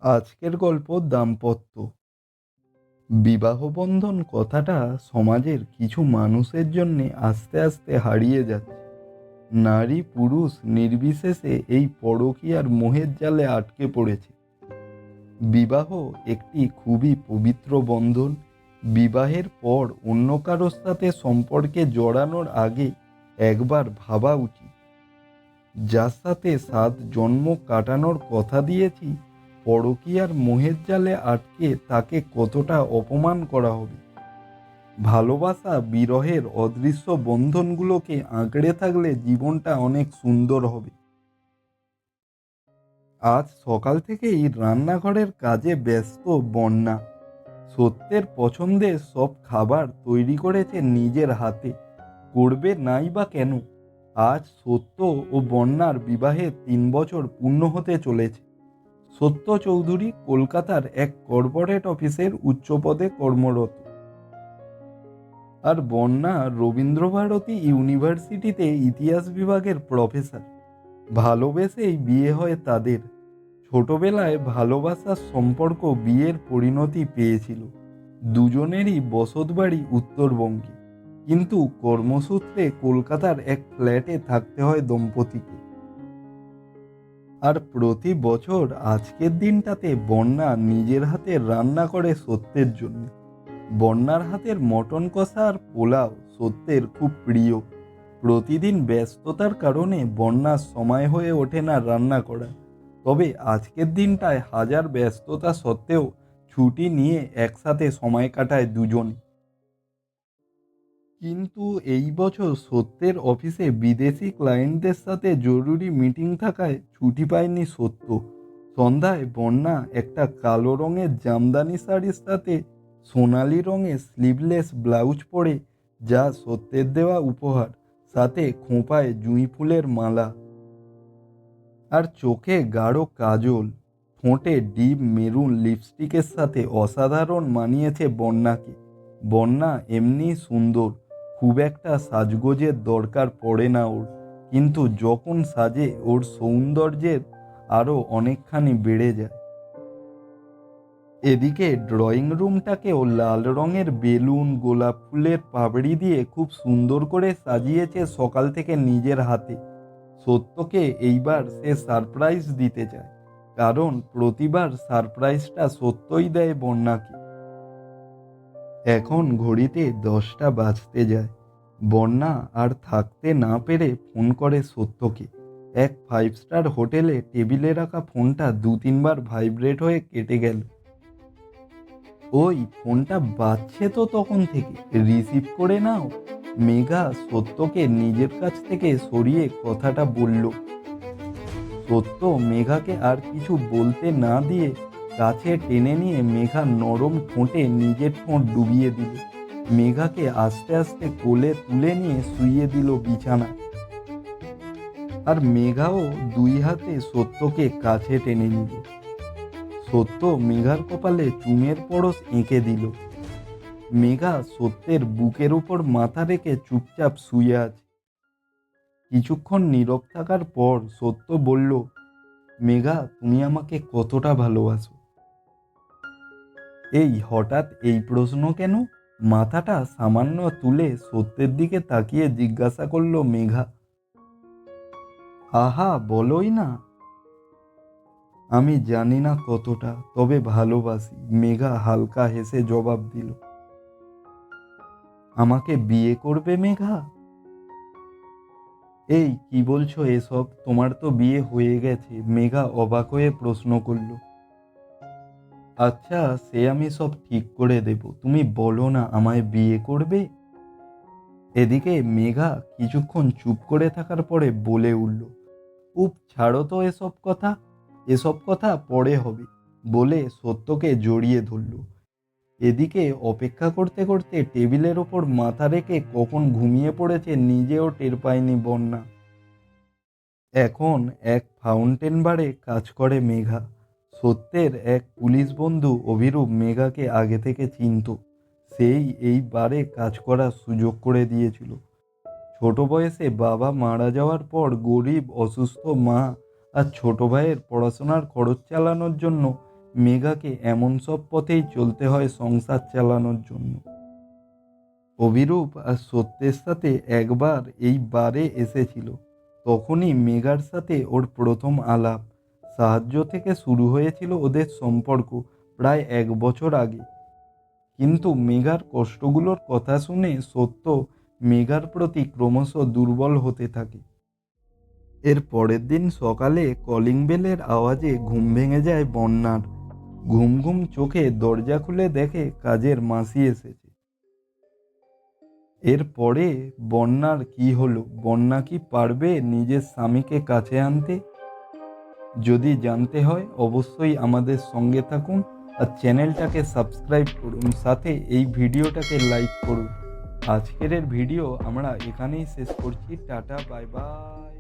আজকের গল্প দাম্পত্য। বিবাহ বন্ধন কথাটা সমাজের কিছু মানুষের জন্য আস্তে আস্তে হারিয়ে যাচ্ছে। নারী পুরুষ নির্বিশেষে এই পরকীয়ার মোহের জালে আটকে পড়েছে। বিবাহ একটি খুবই পবিত্র বন্ধন। বিবাহের পর অন্য কারোর সাথে সম্পর্কে জড়ানোর আগে একবার ভাবা উচিত, যার সাথে 7 জন্ম কাটানোর কথা দিয়েছি, পরকীয়ার মোহের জালে আটকে তাকে কতটা অপমান করা হবে। ভালোবাসা বিরহের অদৃশ্য বন্ধনগুলোকে আঁকড়ে থাকলে জীবনটা অনেক সুন্দর হবে। আজ সকাল থেকেই রান্নাঘরের কাজে ব্যস্ত বন্যা। সত্যের পছন্দের সব খাবার তৈরি করেছে নিজের হাতে। করবে নাই বা কেন? আজ সত্য ও বন্যার বিবাহে 3 বছর পূর্ণ হতে চলেছে। সত্য চৌধুরী কলকাতার এক কর্পোরেট অফিসের উচ্চপদে কর্মরত, আর বন্যা রবীন্দ্রভারতী ইউনিভার্সিটিতে ইতিহাস বিভাগের প্রফেসর। ভালোবেসেই বিয়ে হয় তাদের। ছোটবেলায় ভালোবাসার সম্পর্ক বিয়ের পরিণতি পেয়েছিল। দুজনেরই বসতবাড়ি উত্তরবঙ্গে, কিন্তু কর্মসূত্রে কলকাতার এক ফ্ল্যাটে থাকতে হয় দম্পতিকে। আর প্রতি বছর আজকের দিনটাতে বন্যা নিজের হাতে রান্না করে সত্যের জন্য। বন্যার হাতের মটন কষা আর পোলাও সত্যের খুব প্রিয়। প্রতিদিন ব্যস্ততার কারণে বন্যার সময় হয়ে ওঠে না রান্না করা, তবে আজকের দিনটায় হাজার ব্যস্ততা সত্ত্বেও ছুটি নিয়ে একসাথে সময় কাটায় দুজনে। কিন্তু এই বছর সত্যের অফিসে বিদেশি ক্লায়েন্টদের সাথে জরুরি মিটিং থাকায় ছুটি পায়নি সত্য। সন্ধ্যায় বন্যা একটা কালো রঙের জামদানি শাড়ির সাথে সোনালি রঙের স্লিভলেস ব্লাউজ পরে, যা সত্যের দেওয়া উপহার, সাথে খোঁপায় জুঁই ফুলের মালা আর চোখে গাঢ় কাজল, ঠোঁটে ডিপ মেরুন লিপস্টিকের সাথে অসাধারণ মানিয়েছে বন্যাকে। বন্যা এমনি সুন্দর, খুব একটা সাজগোজের দরকার পড়ে না ওর, কিন্তু যখন সাজে ওর সৌন্দর্যের আরও অনেকখানি বেড়ে যায়। এদিকে ড্রয়িং রুমটাকেও লাল রঙের বেলুন গোলাপ ফুলের পাপড়ি দিয়ে খুব সুন্দর করে সাজিয়েছে সকাল থেকে নিজের হাতে। সত্যকে এইবার সে সারপ্রাইজ দিতে চায়, কারণ প্রতিবার সারপ্রাইজটা সত্যই দেয় বন্যাকে। এখন ঘড়িতে 10টা বাজতে যায়। বন্যা আর থাকতে না পেরে ফোন করে সত্যকে। এক 5 স্টার হোটেলে টেবিলে রাখা ফোনটা 2-3 বার ভাইব্রেট হয়ে কেটে গেল। ওই ফোনটা বাজছে তো তখন থেকে, রিসিভ করে নাও। মেঘা সত্যকে নিজের কাছ থেকে সরিয়ে কথাটা বলল। সত্য মেঘাকে আর কিছু বলতে না দিয়ে কাছে টেনে নিয়ে মেঘা নরম ঠোঁটে নিজের ঠোঁট ডুবিয়ে দিল। মেঘাকে আস্তে আস্তে কোলে তুলে নিয়ে শুইয়ে দিল বিছানা। আর মেঘাও 2 হাতে সত্যকে কাছে টেনে নিল। সত্য মেঘার কপালে চুমের পরশ এঁকে দিল। মেঘা সত্যের বুকের উপর মাথা রেখে চুপচাপ শুয়ে আছে। কিছুক্ষণ নীরব থাকার পর সত্য বলল, মেঘা, তুমি আমাকে কতটা ভালোবাসো? এই হঠাৎ এই প্রশ্ন কেন? মাথাটা সামান্য তুলে সত্যের দিকে তাকিয়ে জিজ্ঞাসা করলো মেঘা। আহা, বলোই না। আমি জানি না কতটা, তবে ভালোবাসি। মেঘা হালকা হেসে জবাব দিল। আমাকে বিয়ে করবে মেঘা? এই কি বলছো এসব? তোমার তো বিয়ে হয়ে গেছে। মেঘা অবাক হয়ে প্রশ্ন করল। আচ্ছা, সে আমি সব ঠিক করে দেব, তুমি বলো না আমায় বিয়ে করবে। এদিকে মেঘা কিছুক্ষণ চুপ করে থাকার পরে বলে উঠল, উপ, ছাড়ো তো এসব কথা, এসব কথা পরে হবে, বলে সত্যকে জড়িয়ে ধরল। এদিকে অপেক্ষা করতে করতে টেবিলের ওপর মাথা রেখে কখন ঘুমিয়ে পড়েছে নিজেও টের পায়নি বন্যা। এখন এক ফাউন্টেন বারে কাজ করে মেঘা। সত্যের এক পুলিশ বন্ধু অভিরূপ মেঘাকে আগে থেকে চিনত। সেই এই বারে কাজ করার সুযোগ করে দিয়েছিল। ছোট বয়সে বাবা মারা যাওয়ার পর গরিব অসুস্থ মা আর ছোট ভাইয়ের পড়াশোনার খরচ চালানোর জন্য মেঘাকে এমন সব পথেই চলতে হয় সংসার চালানোর জন্য। অভিরূপ আর সত্যের সাথে একবার এই বারে এসেছিল। তখনই মেঘার সাথে ওর প্রথম আলাপ। সাহায্য থেকে শুরু হয়েছিল ওদের সম্পর্ক প্রায় 1 বছর আগে। কিন্তু মেঘার কষ্টগুলোর কথা শুনে সত্য মেঘার প্রতি ক্রমশ দুর্বল হতে থাকে। এর পরের দিন সকালে কলিং বেলের আওয়াজে ঘুম ভেঙে যায় বন্যার। ঘুম ঘুম চোখে দরজা খুলে দেখে কাজের মাসি এসেছে। এরপরে বন্যার কি হলো? বন্যা কি পারবে নিজের স্বামীকে কাছে আনতে? যদি জানতে হয় অবশ্যই আমাদের সঙ্গে থাকুন আর চ্যানেলটাকে সাবস্ক্রাইব করুন, সাথে এই ভিডিওটাকে লাইক করুন। আজকের ভিডিও আমরা এখানেই শেষ করছি। Tata, bye bye.